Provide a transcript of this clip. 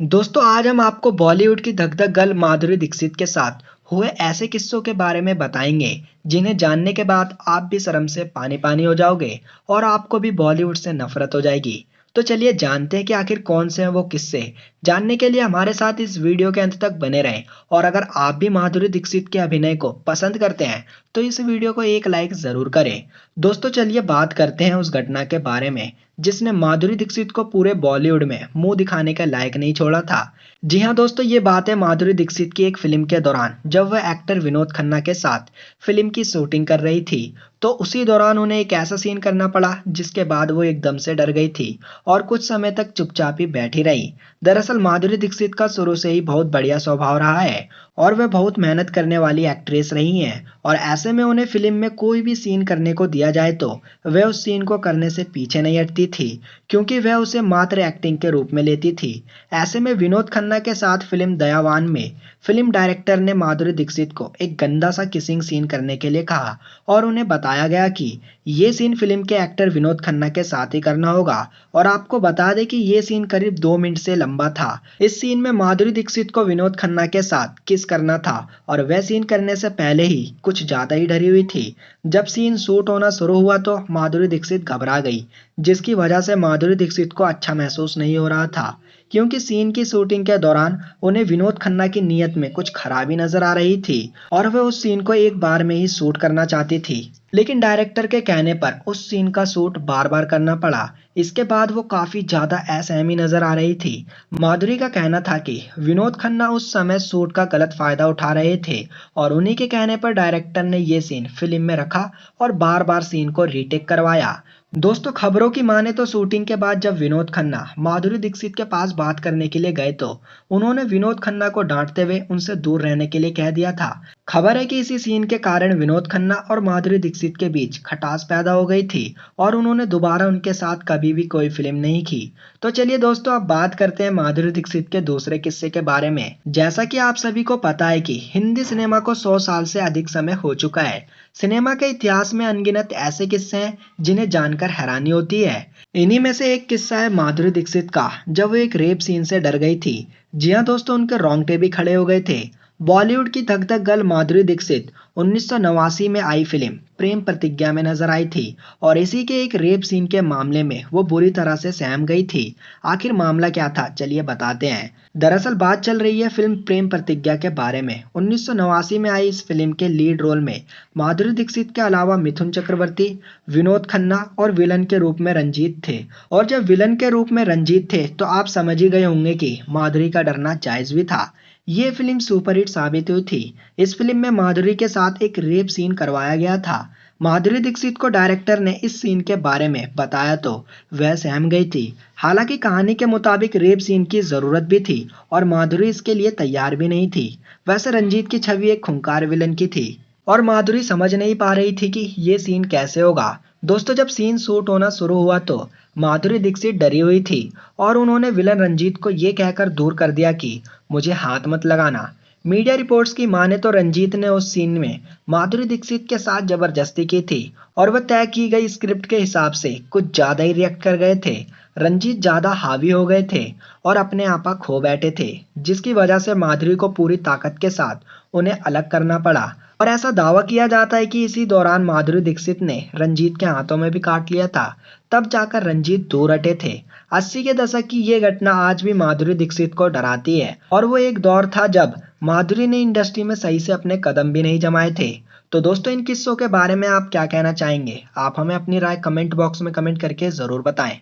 दोस्तों आज हम आपको बॉलीवुड की धक धक गर्ल माधुरी दीक्षित के साथ हुए ऐसे किस्सों के बारे में बताएंगे जिन्हें जानने के बाद आप भी शर्म से पानी पानी हो जाओगे और आपको भी बॉलीवुड से नफरत हो जाएगी। तो चलिए जानते हैं कि आखिर कौन से हैं वो किस्से। जानने के लिए हमारे साथ इस वीडियो के अंत तक बने रहें और अगर आप भी माधुरी दीक्षित के अभिनय को पसंद करते हैं तो इस वीडियो को एक लाइक जरूर करें। दोस्तों चलिए बात करते हैं उस घटना के बारे में जिसने माधुरी दीक्षित को पूरे बॉलीवुड में मुंह दिखाने के लायक नहीं छोड़ा था। जी हाँ दोस्तों, ये बात है माधुरी दीक्षित की एक फिल्म के दौरान जब वह एक्टर विनोद खन्ना के साथ फिल्म की शूटिंग कर रही थी। तो उसी दौरान उन्हें एक ऐसा सीन करना पड़ा जिसके बाद वो एकदम से डर गई थी और कुछ समय तक चुपचाप ही बैठी रही। दरअसल माधुरी दीक्षित का शुरू से ही बहुत बढ़िया स्वभाव रहा है और वह बहुत मेहनत करने वाली एक्ट्रेस रही हैं और ऐसे में उन्हें फिल्म में कोई भी सीन करने को दिया जाए तो वह उस सीन को करने से पीछे नहीं हटती थी, क्योंकि वह उसे मात्र एक्टिंग के रूप में लेती थी। ऐसे में विनोद खन्ना के साथ फिल्म दयावान में फिल्म डायरेक्टर ने माधुरी दीक्षित को एक गंदा सा किसिंग सीन करने के लिए कहा और उन्हें बताया गया कि ये सीन फिल्म के एक्टर विनोद खन्ना के साथ ही करना होगा। और आपको बता दें कि ये सीन करीब 2 मिनट से लंबा था। इस सीन में माधुरी दीक्षित को विनोद खन्ना के साथ किस करना था और वह सीन करने से पहले ही कुछ ज्यादा ही डरी हुई थी। जब सीन शूट होना शुरू हुआ तो माधुरी दीक्षित घबरा गई, जिसकी वजह से माधुरी दीक्षित को अच्छा महसूस नहीं हो रहा था, क्योंकि सीन की शूटिंग के दौरान उन्हें विनोद खन्ना की नीयत में कुछ खराबी नजर आ रही थी और वह उस सीन को एक बार में ही शूट करना चाहती थी। लेकिन डायरेक्टर के कहने पर उस सीन का शूट बार बार करना पड़ा। इसके बाद वो काफी ज्यादा असहमी नजर आ रही थी। माधुरी का कहना था कि विनोद खन्ना उस समय शूट का गलत फायदा उठा रहे थे और उन्हीं के कहने पर डायरेक्टर ने ये सीन फिल्म में रखा और बार बार सीन को रीटेक करवाया। दोस्तों खबरों की माने तो शूटिंग के बाद जब विनोद खन्ना माधुरी दीक्षित के पास बात करने के लिए गए तो उन्होंने विनोद खन्ना को डांटते हुए उनसे दूर रहने के लिए कह दिया था। खबर है कि इसी सीन के कारण विनोद खन्ना और माधुरी दीक्षित के बीच खटास पैदा हो गई थी और उन्होंने दोबारा उनके साथ कभी भी कोई फिल्म नहीं की। तो चलिए दोस्तों अब बात करते हैं माधुरी दीक्षित के दूसरे किस्से के बारे में। जैसा कि आप सभी को पता है कि हिंदी सिनेमा को 100 साल से अधिक समय हो चुका है। सिनेमा के इतिहास में अनगिनत ऐसे किस्से हैं जिन्हें जानकर हैरानी होती है। इन्हीं में से एक किस्सा है माधुरी दीक्षित का, जब वो एक रेप सीन से डर गई थी। जी हाँ दोस्तों, उनके रोंगटे भी खड़े हो गए थे। बॉलीवुड की धक धक गर्ल माधुरी दीक्षित 1989 में आई फिल्म प्रेम प्रतिज्ञा में नजर आई थी और इसी के एक रेप सीन के मामले में वो बुरी तरह से सहम गई थी। आखिर मामला क्या था चलिए बताते हैं। दरअसल बात चल रही है फिल्म प्रेम प्रतिज्ञा के बारे में। 1989 में आई इस फिल्म के लीड रोल में माधुरी दीक्षित के अलावा मिथुन चक्रवर्ती, विनोद खन्ना और विलन के रूप में रंजीत थे। और जब विलन के रूप में रंजीत थे तो आप समझ ही गए होंगे कि माधुरी का डरना जायज भी था। ये फिल्म सुपरहिट साबित हुई थी। इस फिल्म में माधुरी के साथ एक रेप सीन करवाया गया था। माधुरी दीक्षित को डायरेक्टर ने इस सीन के बारे में बताया तो वह सहम गई थी। हालांकि कहानी के मुताबिक रेप सीन की जरूरत भी थी और माधुरी इसके लिए तैयार भी नहीं थी। वैसे रंजीत की छवि एक खूंखार विलन की थी और माधुरी समझ नहीं पा रही थी कि ये सीन कैसे होगा। दोस्तों जब सीन शूट होना शुरू हुआ तो माधुरी दीक्षित डरी हुई थी और उन्होंने विलन रंजीत को ये कहकर दूर कर दिया कि मुझे हाथ मत लगाना। मीडिया रिपोर्ट्स की माने तो रंजीत ने उस सीन में माधुरी दीक्षित के साथ जबरदस्ती की थी और वह तय की गई स्क्रिप्ट के हिसाब से कुछ ज्यादा ही रिएक्ट कर गए थे। रंजीत ज्यादा हावी हो गए थे और अपने आपा खो बैठे थे, जिसकी वजह से माधुरी को पूरी ताकत के साथ उन्हें अलग करना पड़ा। और ऐसा दावा किया जाता है कि इसी दौरान माधुरी दीक्षित ने रंजीत के हाथों में भी काट लिया था, तब जाकर रंजीत दूर हटे थे। 80 के दशक की ये घटना आज भी माधुरी दीक्षित को डराती है और वो एक दौर था जब माधुरी ने इंडस्ट्री में सही से अपने कदम भी नहीं जमाए थे। तो दोस्तों इन किस्सों के बारे में आप क्या कहना चाहेंगे? आप हमें अपनी राय कमेंट बॉक्स में कमेंट करके जरूर बताएं।